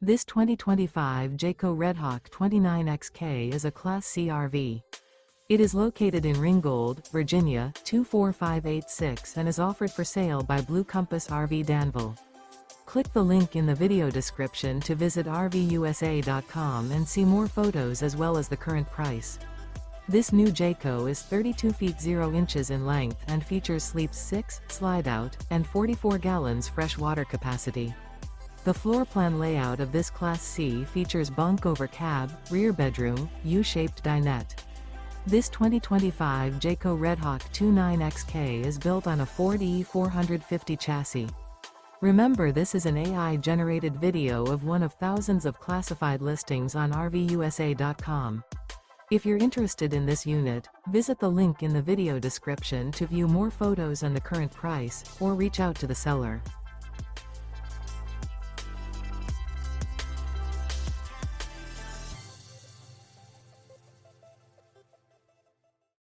This 2025 Jayco Redhawk 29XK is a Class C RV. It is located in Ringgold, Virginia, 24586 and is offered for sale by Blue Compass RV Danville. Click the link in the video description to visit RVUSA.com and see more photos as well as the current price. This new Jayco is 32 feet 0 inches in length and features sleeps 6, slide-out, and 44 gallons fresh water capacity. The floor plan layout of this Class C features bunk over cab, rear bedroom, U-shaped dinette. This 2025 Jayco Redhawk 29XK is built on a Ford E450 chassis. Remember, this is an AI-generated video of one of thousands of classified listings on RVUSA.com. If you're interested in this unit, visit the link in the video description to view more photos and the current price, or reach out to the seller.